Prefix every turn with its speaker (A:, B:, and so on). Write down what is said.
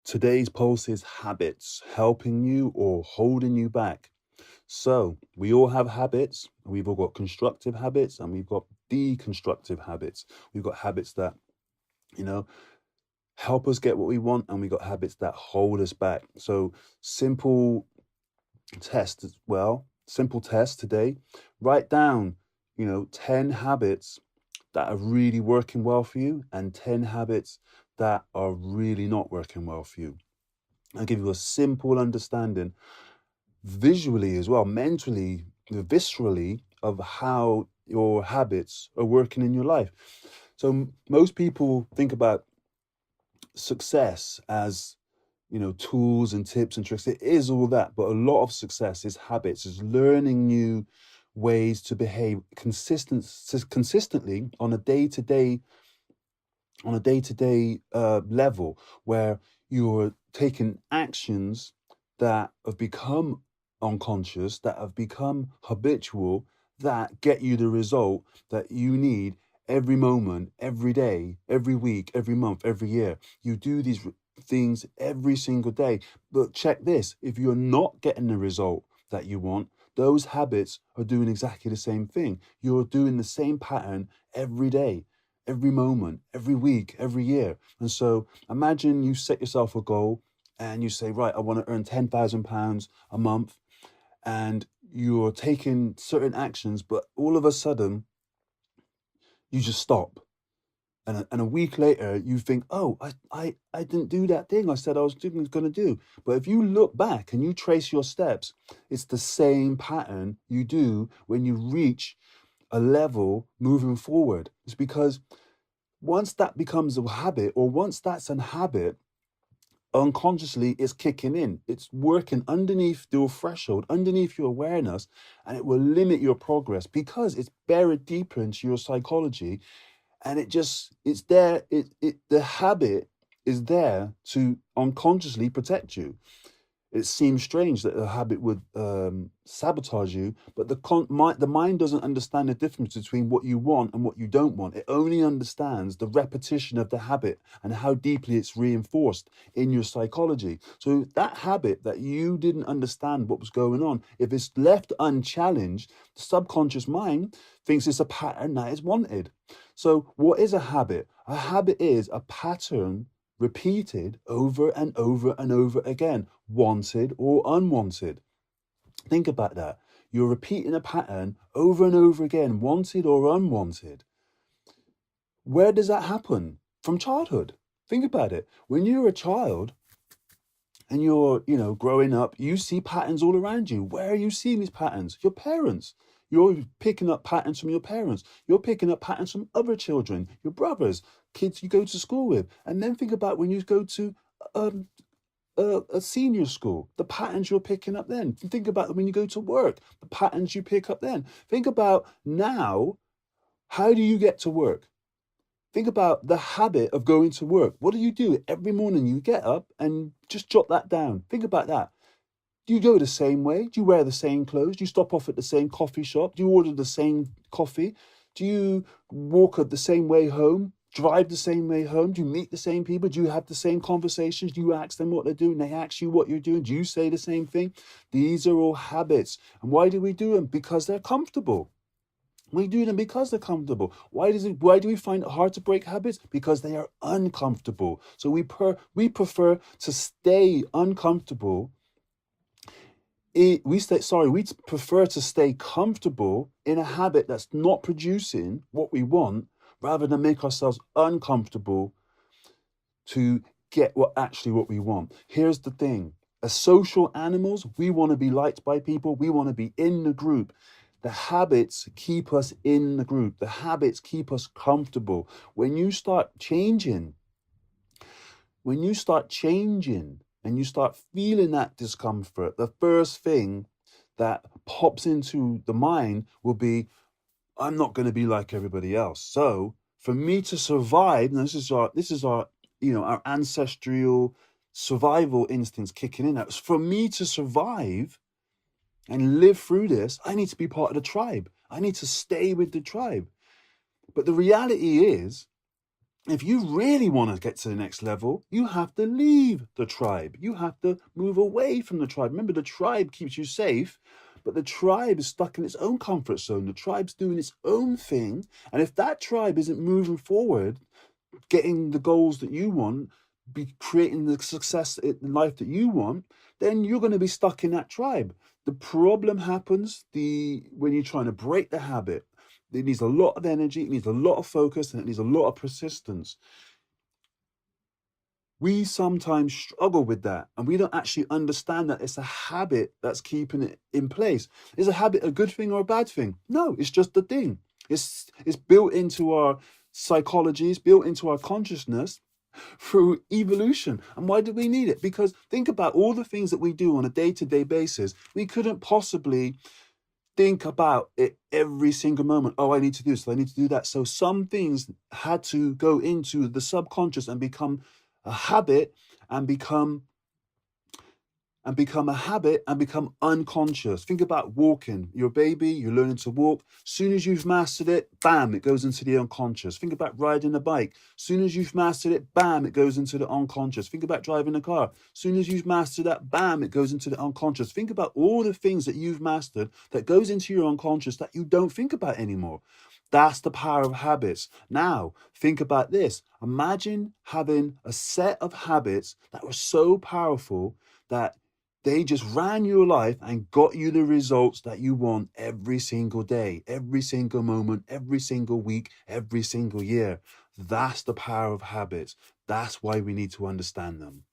A: Today's post is habits helping you or holding you back. So, we all have habits. We've all got constructive habits and we've got deconstructive habits. We've got habits that, you know, help us get what we want, and we got habits that hold us back. So, simple test as well. Simple test today. Write down, 10 habits that are really working well for you and 10 habits that are really not working well for you. I'll give you a simple understanding visually as well, mentally, viscerally, of how your habits are working in your life. So most people think about success as, tools and tips and tricks. It is all that, but a lot of success is habits, is learning new ways to behave consistently on a day-to-day level, where you're taking actions that have become unconscious, that have become habitual, that get you the result that you need every moment, every day, every week, every month, every year. You do these things every single day. But check this, if you're not getting the result that you want, those habits are doing exactly the same thing. You're doing the same pattern every day, every moment, every week, every year. And so imagine you set yourself a goal and you say, right, I want to earn £10,000 a month, and you're taking certain actions, but all of a sudden you just stop. And a week later, you think, oh, I didn't do that thing I said I was going to do. But if you look back and you trace your steps, it's the same pattern you do when you reach a level moving forward. It's because once that becomes a habit, or once that's an habit, unconsciously it's kicking in. It's working underneath your threshold, underneath your awareness, and it will limit your progress because it's buried deeper into your psychology. And it's there. The habit is there to unconsciously protect you. It seems strange that a habit would sabotage you, but the mind doesn't understand the difference between what you want and what you don't want. It only understands the repetition of the habit and how deeply it's reinforced in your psychology. So that habit that you didn't understand what was going on, if it's left unchallenged, the subconscious mind thinks it's a pattern that is wanted. So what is a habit? A habit is a pattern repeated over and over and over again, wanted or unwanted. Think about that. You're repeating a pattern over and over again, wanted or unwanted. Where does that happen? From childhood. Think about it. When you're a child and you're, growing up, you see patterns all around you. Where are you seeing these patterns? Your parents. You're picking up patterns from your parents. You're picking up patterns from other children, your brothers, kids you go to school with. And then think about when you go to a senior school, the patterns you're picking up then. Think about when you go to work, the patterns you pick up then. Think about now, how do you get to work? Think about the habit of going to work. What do you do every morning? You get up and just jot that down. Think about that. Do you go the same way? Do you wear the same clothes? Do you stop off at the same coffee shop? Do you order the same coffee? Do you walk the same way home? Drive the same way home? Do you meet the same people? Do you have the same conversations? Do you ask them what they're doing? They ask you what you're doing. Do you say the same thing? These are all habits. And why do we do them? Because they're comfortable. We do them because they're comfortable. Why do we find it hard to break habits? Because they are uncomfortable. So we prefer to stay uncomfortable. We prefer to stay comfortable in a habit that's not producing what we want, rather than make ourselves uncomfortable to get what we want. Here's the thing. As social animals, we want to be liked by people. We want to be in the group. The habits keep us in the group. The habits keep us comfortable. When you start changing and you start feeling that discomfort, the first thing that pops into the mind will be, I'm not going to be like everybody else. So for me to survive, and this is our our ancestral survival instincts kicking in. For me to survive and live through this, I need to be part of the tribe. I need to stay with the tribe. But the reality is, If you really want to get to the next level, you have to leave the tribe. You have to move away from the tribe. Remember, the tribe keeps you safe, but the tribe is stuck in its own comfort zone. The tribe's doing its own thing. And if that tribe isn't moving forward, getting the goals that you want, be creating the success in life that you want, then you're going to be stuck in that tribe. The problem happens when you're trying to break the habit. It needs a lot of energy, it needs a lot of focus, and it needs a lot of persistence. We sometimes struggle with that, and we don't actually understand that it's a habit that's keeping it in place. Is a habit a good thing or a bad thing? No, it's just a thing. It's built into our psychology, it's built into our consciousness through evolution. And why do we need it? Because think about all the things that we do on a day-to-day basis. We couldn't possibly think about it every single moment. Oh, I need to do this, I need to do that. So some things had to go into the subconscious and become a habit and become a habit and become unconscious. Think about walking. You're a baby, you're learning to walk. Soon as you've mastered it, bam, it goes into the unconscious. Think about riding a bike. Soon as you've mastered it, bam, it goes into the unconscious. Think about driving a car. Soon as you've mastered that, bam, it goes into the unconscious. Think about all the things that you've mastered that goes into your unconscious that you don't think about anymore. That's the power of habits. Now, think about this. Imagine having a set of habits that were so powerful that they just ran your life and got you the results that you want every single day, every single moment, every single week, every single year. That's the power of habits. That's why we need to understand them.